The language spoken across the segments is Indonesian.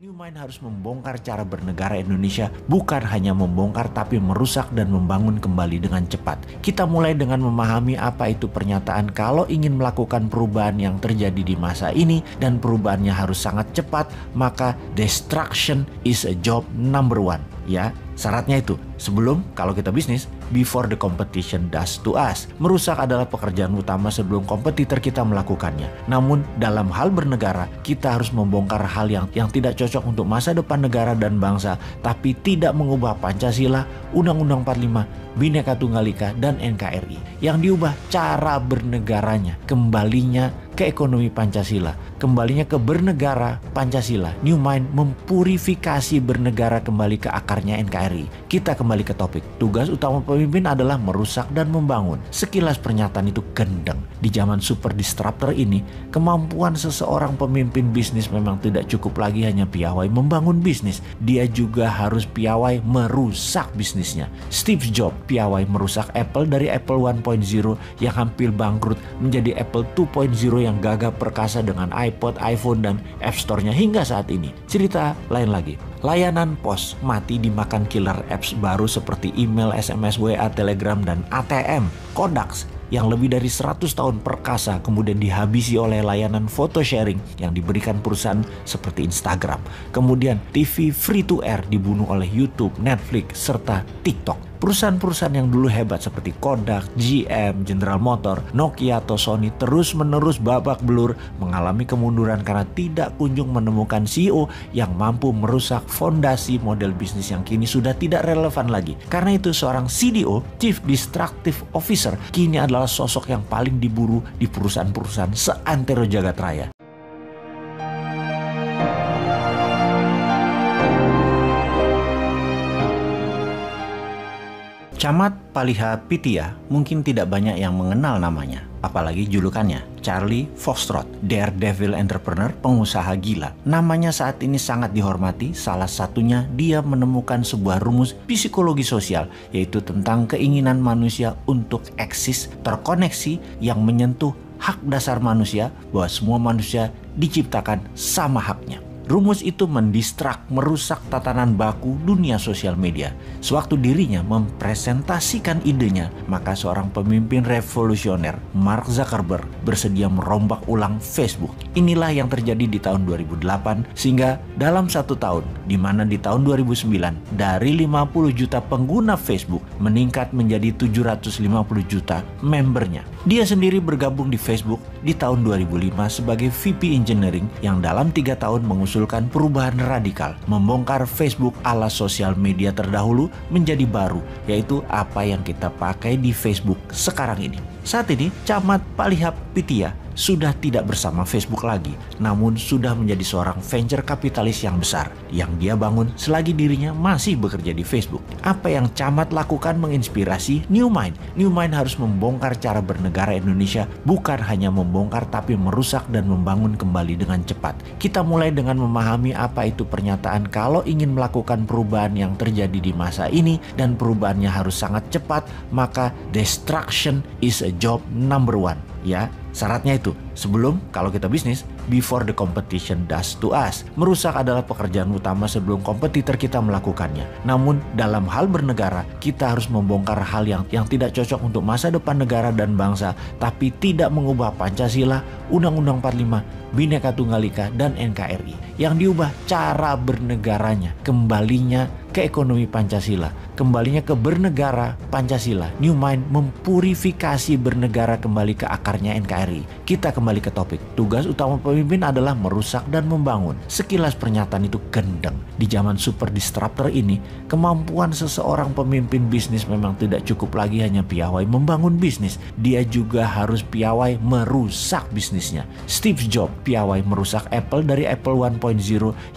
Newmind harus membongkar cara bernegara Indonesia, bukan hanya membongkar tapi merusak dan membangun kembali dengan cepat. Kita mulai dengan memahami apa itu pernyataan kalau ingin melakukan perubahan yang terjadi di masa ini dan perubahannya harus sangat cepat, maka destruction is a job number one. Ya, syaratnya itu, sebelum kalau kita bisnis, before the competition does to us. Merusak adalah pekerjaan utama sebelum kompetitor kita melakukannya. Namun dalam hal bernegara, kita harus membongkar hal yang tidak cocok untuk masa depan negara dan bangsa, tapi tidak mengubah Pancasila, Undang-Undang 45, Bhinneka Tunggal Ika, dan NKRI. Yang diubah cara bernegaranya, kembalinya ke ekonomi Pancasila, kembalinya ke bernegara Pancasila. Newmind mempurifikasi bernegara kembali ke akarnya NKRI. Kita kembali ke topik. Tugas utama pemimpin adalah merusak dan membangun. Sekilas pernyataan itu gendeng. Di zaman super disruptor ini, kemampuan seseorang pemimpin bisnis memang tidak cukup lagi hanya piawai membangun bisnis. Dia juga harus piawai merusak bisnisnya. Steve Jobs piawai merusak Apple dari Apple 1.0 yang hampir bangkrut menjadi Apple 2.0 yang gagah perkasa dengan iPod, iPhone, dan App Store-nya hingga saat ini. Cerita lain lagi. Layanan pos mati dimakan killer apps baru seperti email, SMS, WA, Telegram, dan ATM. Kodak yang lebih dari 100 tahun perkasa kemudian dihabisi oleh layanan foto sharing yang diberikan perusahaan seperti Instagram. Kemudian TV free to air dibunuh oleh YouTube, Netflix, serta TikTok. Perusahaan-perusahaan yang dulu hebat seperti Kodak, GM, General Motor, Nokia, atau Sony terus-menerus babak belur mengalami kemunduran karena tidak kunjung menemukan CEO yang mampu merusak fondasi model bisnis yang kini sudah tidak relevan lagi. Karena itu seorang CDO, Chief Destructive Officer, kini adalah sosok yang paling diburu di perusahaan-perusahaan seantero jagat raya. Camat Paliha Pitya mungkin tidak banyak yang mengenal namanya, apalagi julukannya, Charlie Foxtrot, daredevil entrepreneur, pengusaha gila. Namanya saat ini sangat dihormati, salah satunya dia menemukan sebuah rumus psikologi sosial, yaitu tentang keinginan manusia untuk eksis, terkoneksi yang menyentuh hak dasar manusia bahwa semua manusia diciptakan sama haknya. Rumus itu mendistrak, merusak tatanan baku dunia sosial media. Sewaktu dirinya mempresentasikan idenya, maka seorang pemimpin revolusioner, Mark Zuckerberg, bersedia merombak ulang Facebook. Inilah yang terjadi di tahun 2008, sehingga dalam 1 tahun, di mana di tahun 2009, dari 50 juta pengguna Facebook meningkat menjadi 750 juta membernya. Dia sendiri bergabung di Facebook di tahun 2005 sebagai VP Engineering yang dalam 3 tahun mengusulkan perubahan radikal, membongkar Facebook ala sosial media terdahulu menjadi baru, yaitu apa yang kita pakai di Facebook sekarang ini. Saat ini, Camat Paliha Pitya sudah tidak bersama Facebook lagi, namun sudah menjadi seorang venture kapitalis yang besar yang dia bangun selagi dirinya masih bekerja di Facebook. Apa yang Camat lakukan menginspirasi Newmind. Newmind harus membongkar cara bernegara Indonesia, bukan hanya membongkar tapi merusak dan membangun kembali dengan cepat. Kita mulai dengan memahami apa itu pernyataan kalau ingin melakukan perubahan yang terjadi di masa ini dan perubahannya harus sangat cepat, maka destruction is a job number one. Ya, syaratnya itu, sebelum kalau kita bisnis, before the competition does to us. Merusak adalah pekerjaan utama sebelum kompetitor kita melakukannya. Namun dalam hal bernegara, kita harus membongkar hal yang tidak cocok untuk masa depan negara dan bangsa, tapi tidak mengubah Pancasila, Undang-Undang 45, Bhinneka Tunggal Ika, dan NKRI. Yang diubah cara bernegaranya, kembalinya ke ekonomi Pancasila, kembalinya ke bernegara Pancasila. Newmind mempurifikasi bernegara kembali ke akarnya NKRI. Kita kembali ke topik. Tugas utama pemimpin adalah merusak dan membangun. Sekilas pernyataan itu gendeng. Di zaman super disruptor ini, kemampuan seseorang pemimpin bisnis memang tidak cukup lagi hanya piawai membangun bisnis. Dia juga harus piawai merusak bisnisnya. Steve Jobs piawai merusak Apple dari Apple 1.0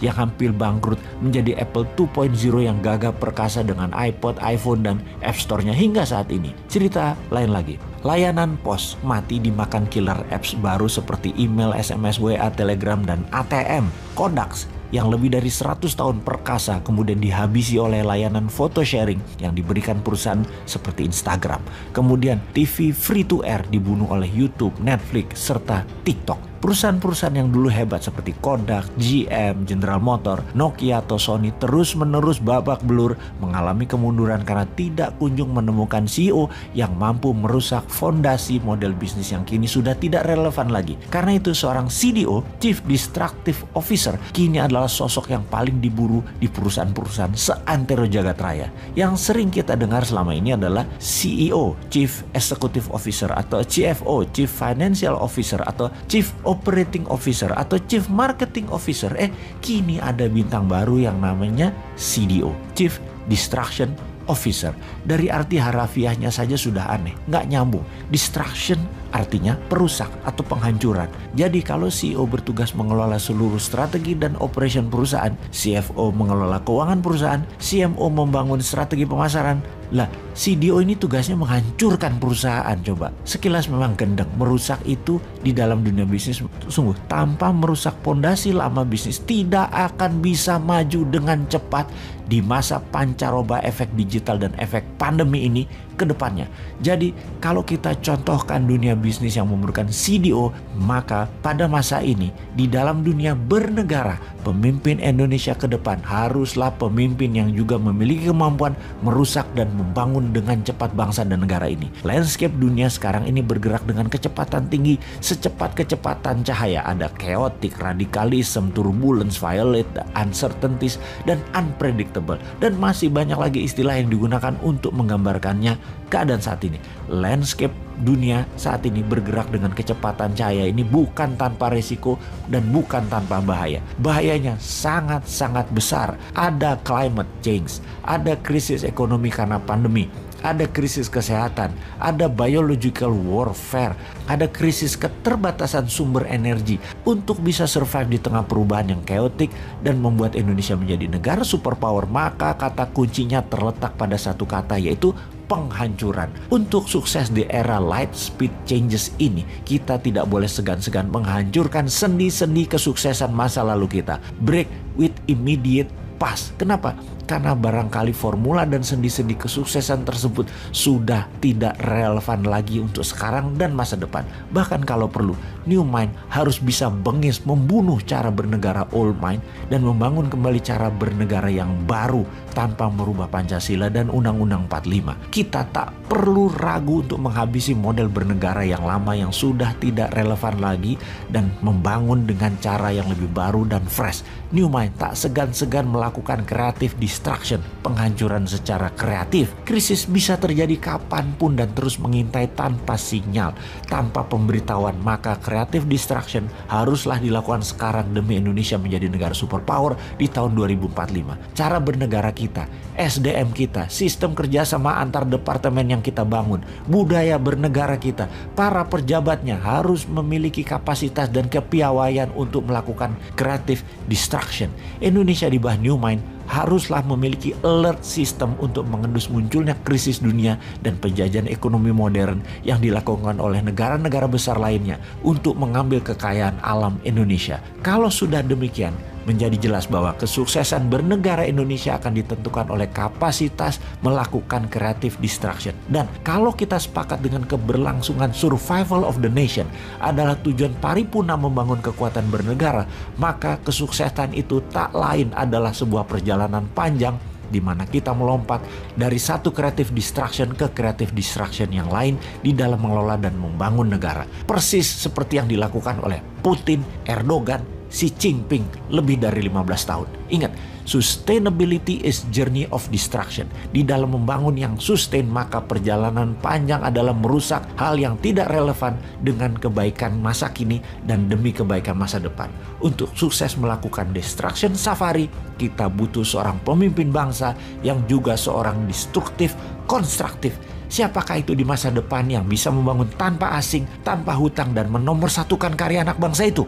yang hampir bangkrut menjadi Apple 2.0 yang gagah perkasa dengan iPod, iPhone, dan App Store-nya hingga saat ini. Cerita lain lagi. Layanan pos mati dimakan killer apps baru seperti email, SMS, WA, Telegram, dan ATM. Kodak yang lebih dari 100 tahun perkasa kemudian dihabisi oleh layanan foto sharing yang diberikan perusahaan seperti Instagram. Kemudian TV free to air dibunuh oleh YouTube, Netflix, serta TikTok. Perusahaan-perusahaan yang dulu hebat seperti Kodak, GM, General Motor, Nokia atau Sony terus-menerus babak belur mengalami kemunduran karena tidak kunjung menemukan CEO yang mampu merusak fondasi model bisnis yang kini sudah tidak relevan lagi. Karena itu seorang CDO, Chief Destructive Officer, kini adalah sosok yang paling diburu di perusahaan-perusahaan seantero jagat raya. Yang sering kita dengar selama ini adalah CEO, Chief Executive Officer, atau CFO, Chief Financial Officer, atau Chief Operating Officer, atau Chief Marketing Officer. Kini ada bintang baru yang namanya CDO, Chief Destruction Officer. Dari arti harafiahnya saja sudah aneh, nggak nyambung. Destruction artinya perusak atau penghancuran. Jadi kalau CEO bertugas mengelola seluruh strategi dan operation perusahaan, CFO mengelola keuangan perusahaan, CMO membangun strategi pemasaran, lah CDO ini tugasnya menghancurkan perusahaan. Coba sekilas memang gendeng, merusak itu di dalam dunia bisnis sungguh tanpa merusak pondasi lama bisnis tidak akan bisa maju dengan cepat di masa pancaroba efek digital dan efek pandemi ini ke depannya. Jadi kalau kita contohkan dunia bisnis yang memerlukan CDO, maka pada masa ini di dalam dunia bernegara, pemimpin Indonesia ke depan haruslah pemimpin yang juga memiliki kemampuan merusak dan membangun dengan cepat bangsa dan negara ini. Landscape dunia sekarang ini bergerak dengan kecepatan tinggi, secepat kecepatan cahaya. Ada chaotic, radikalisme, turbulence, violent, uncertainties, dan unpredictable. Dan masih banyak lagi istilah yang digunakan untuk menggambarkannya keadaan saat ini. Landscape dunia saat ini bergerak dengan kecepatan cahaya ini bukan tanpa resiko dan bukan tanpa bahaya. Bahayanya sangat-sangat besar. Ada climate change, ada krisis ekonomi karena pandemi, ada krisis kesehatan, ada biological warfare, ada krisis keterbatasan sumber energi. Untuk bisa survive di tengah perubahan yang chaotic dan membuat Indonesia menjadi negara superpower, maka kata kuncinya terletak pada satu kata, yaitu penghancuran. Untuk sukses di era light speed changes ini, kita tidak boleh segan-segan menghancurkan sendi-sendi kesuksesan masa lalu kita. Break with immediate past. Kenapa? Karena barangkali formula dan sendi-sendi kesuksesan tersebut sudah tidak relevan lagi untuk sekarang dan masa depan. Bahkan kalau perlu, new mind harus bisa bengis membunuh cara bernegara old mind dan membangun kembali cara bernegara yang baru tanpa merubah Pancasila dan Undang-Undang 45. Kita tak perlu ragu untuk menghabisi model bernegara yang lama yang sudah tidak relevan lagi dan membangun dengan cara yang lebih baru dan fresh. New mind tak segan-segan melakukan kreatif destruction, penghancuran secara kreatif. Krisis bisa terjadi kapanpun dan terus mengintai tanpa sinyal, tanpa pemberitahuan. Maka kreatif destruction haruslah dilakukan sekarang demi Indonesia menjadi negara superpower di tahun 2045. Cara bernegara kita, SDM kita, sistem kerjasama antar departemen yang kita bangun, budaya bernegara kita, para pejabatnya harus memiliki kapasitas dan kepiawaian untuk melakukan kreatif destruction. Indonesia di bawah New Mind haruslah memiliki alert system untuk mengendus munculnya krisis dunia dan penjajahan ekonomi modern yang dilakukan oleh negara-negara besar lainnya untuk mengambil kekayaan alam Indonesia. Kalau sudah demikian, menjadi jelas bahwa kesuksesan bernegara Indonesia akan ditentukan oleh kapasitas melakukan creative destruction. Dan kalau kita sepakat dengan keberlangsungan survival of the nation adalah tujuan paripurna membangun kekuatan bernegara, maka kesuksesan itu tak lain adalah sebuah perjalanan panjang di mana kita melompat dari satu creative destruction ke creative destruction yang lain di dalam mengelola dan membangun negara. Persis seperti yang dilakukan oleh Putin, Erdogan, Xi Jinping lebih dari 15 tahun. Ingat, sustainability is journey of destruction. Di dalam membangun yang sustain, maka perjalanan panjang adalah merusak hal yang tidak relevan dengan kebaikan masa kini dan demi kebaikan masa depan. Untuk sukses melakukan destruction safari, kita butuh seorang pemimpin bangsa yang juga seorang destruktif, konstruktif. Siapakah itu di masa depan yang bisa membangun tanpa asing, tanpa hutang dan menomorsatukan karya anak bangsa itu?